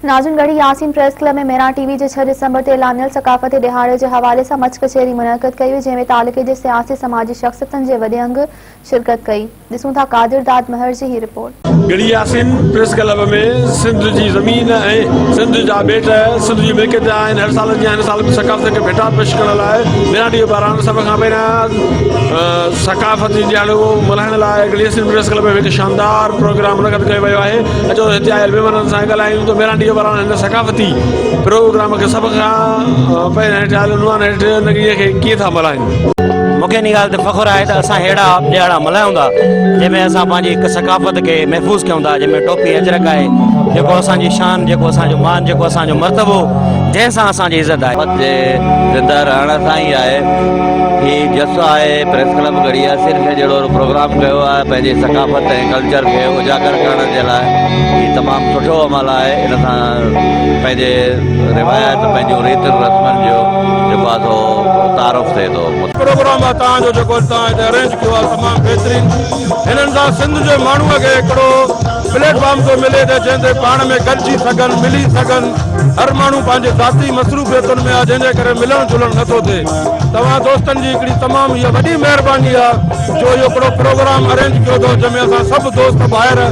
नाज़रीन, गढ़ी Yasin press club में मेरा टीवी जे 6 दिसंबर ते ऐलानियल सकाफ़ती दिहाड़े जे हवाले सां मच कचेरी मुनक़द कई हुई, जंहिंमें तालुक़े जे सियासी समाजी शख़्सियतनि जे वॾे अंग शिरकत कई। ॾिसूं था कादिर दाद महर जी ही रिपोर्ट। गढ़ी यासीन प्रेस क्लब में सिंध जी ज़मीन ऐं सिंध जा बेट सिंध जी मिल्कियत आहिनि। हर साल जीअं हिन साल बि सकाफ़त खे भेटा पेश करण लाइ मेरा टीवी पारां सभ खां पहिरियां सकाफ़ती ॾियारो मल्हाइण लाइ गढ़ी यासीन प्रेस क्लब में हिकु शानदार प्रोग्राम मुनक़द कयो वियो आहे। अचो हिते आयल महिमाननि सां ॻाल्हायूं त मेरा टीवी पारां हिन सकाफ़ती प्रोग्राम खे सभ खां पहिरियां हिते आयल उनवान हेठि इनखे कीअं था मल्हाइनि। मूंखे इन ॻाल्हि ते फ़ख़ुरु आहे त असां अहिड़ा ॾियारा मल्हायूं था जंहिंमें असां पंहिंजी हिकु सकाफ़त खे महफ़ूज़ कयूं था, जंहिंमें टोपी अजरक आहे, जेको असांजी शान, जेको असांजो मान, जेको असांजो मर्तबो, जंहिंसां असांजी इज़त आहे ज़िंदा रहण सां ई आहे। हीउ जसो आहे प्रेस क्लब गढ़ी यासीन खे जहिड़ो प्रोग्राम कयो आहे पंहिंजी सकाफ़त ऐं कल्चर खे उजागर करण जे लाइ। हीउ तमामु सुठो अमल आहे। इन सां पंहिंजे रिवायत, पंहिंजूं रीति रस्मनि जो जेको आहे सो तारुफ़ थिए थो। प्रोग्राम आहे तव्हांजो जेको तव्हां हिते अरेंज कयो आहे तमामु बहितरीनु। हिननि सां सिंध जे माण्हूअ खे हिकिड़ो प्लेटफॉर्म थो मिले त जंहिं ते पाण में गॾिजी सघनि, मिली सघनि। हर माण्हू पंहिंजे ज़ाती मसरूफ़ियतुनि में आहे, जंहिंजे करे मिलणु जुलणु नथो थिए। तव्हां दोस्तनि जी हिकिड़ी तमामु इहा वॾी महिरबानी आहे जो इहो हिकिड़ो प्रोग्राम अरेंज कयो अथव, जंहिंमें असां सभु दोस्त ॿाहिरि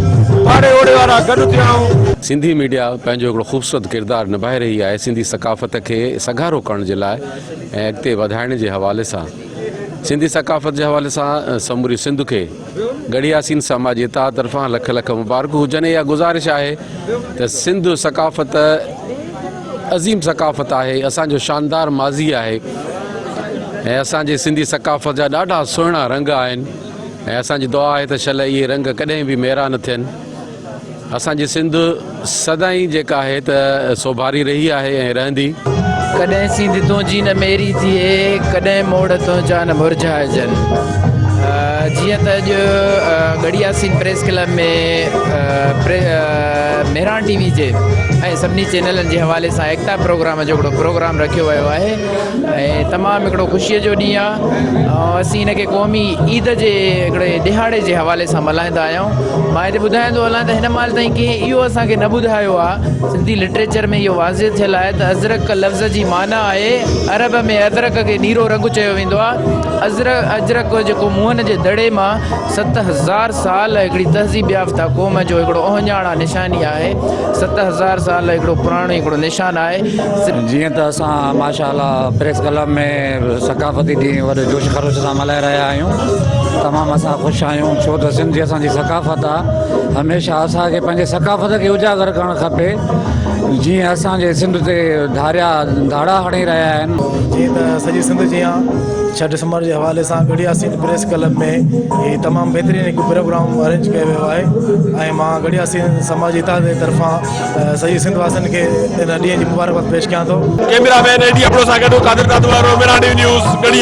पाड़े ओड़े वारा गॾु थिया आहियूं। सिंधी मीडिया पंहिंजो हिकिड़ो ख़ूबसूरत किरदारु निभाए रही आहे सिंधी सकाफ़त खे सगारो करण जे लाइ ऐं अॻिते वधाइण जे हवाले सां। सिंधी सकाफ़त जे हवाले सां समूरी सिंध खे गढ़ी यासीन समाजी इत्तेहाद तरफ़ां लख लख मुबारकूं हुजनि। इहा गुज़ारिश आहे त सिंध सकाफ़त अज़ीम सकाफ़त आहे, असांजो शानदार माज़ी आहे ऐं असांजे सिंधी सकाफ़त जा ॾाढा सुहिणा रंग आहिनि ऐं असांजी दुआ आहे त शल इहे रंग कॾहिं बि मेरा न थियनि। असांजी सिंध सदाईं जेका आहे त सोभारी रही आहे ऐं रहंदी। कॾहिं सिंध तुंहिंजी न मेरी थिए, कॾहिं मोड़ तुंहिंजा न मुरझाइजनि। जीअं त अॼु गढ़ी यासीन प्रेस क्लब में मेहरान टीवी जे ऐं सभिनी चैनलनि जे हवाले सां एकता प्रोग्राम जो हिकिड़ो प्रोग्राम रखियो वियो आहे ऐं तमामु हिकिड़ो ख़ुशीअ जो ॾींहुं आहे। ऐं असीं हिनखे क़ौमी ईद जे हिकिड़े दिहाड़े जे हवाले सां मल्हाईंदा आहियूं। मां हिते ॿुधाईंदो हलां त हिन महिल ताईं कंहिं इहो असांखे न ॿुधायो आहे। सिंधी लिटरेचर में इहो वाज़िह थियलु आहे त अज़रक लफ़्ज़ जी माना आहे, अरब में अदरक खे नीरो रंग चयो वेंदो आहे। अजरक जेको मुंहनि जे दड़े मां 7000 साल हिकिड़ी तहज़ीब याफ़्ता क़ौम जो हिकिड़ो ओहञाणा निशानी आहे। 7000 साल हिकिड़ो पुराणो हिकिड़ो निशान आहे। जीअं त असां माशाअल्लाह प्रेस क्लब में सकाफ़ती ॾींहुं वॾे जोश ख़रोश सां मल्हाए रहिया आहियूं। तमामु असां ख़ुशि आहियूं छो त सिंधी असांजी सकाफ़त आहे। हमेशह असांखे पंहिंजे सकाफ़त खे उजागर करणु खपे। जीअं असांजे सिंध ते धाड़ा हणी रहिया आहिनि। जीअं त सॼी सिंध जीअं 6 दिसंबर जे हवाले सां गढ़ी यासीन प्रेस क्लब में हीउ तमामु बहितरीनु हिकु प्रोग्राम अरेंज कयो वियो आहे ऐं मां गढ़ी यासीन समाजी इत्तेहाद जे तरफ़ां सॼी सिंध वासियुनि खे इन ॾींहं जी मुबारकबाद पेश कयां थो। कैमरामैन एडी अपड़ो सां गॾु कादिर दाद वारो मेरा टीवी न्यूज़ गढ़ी।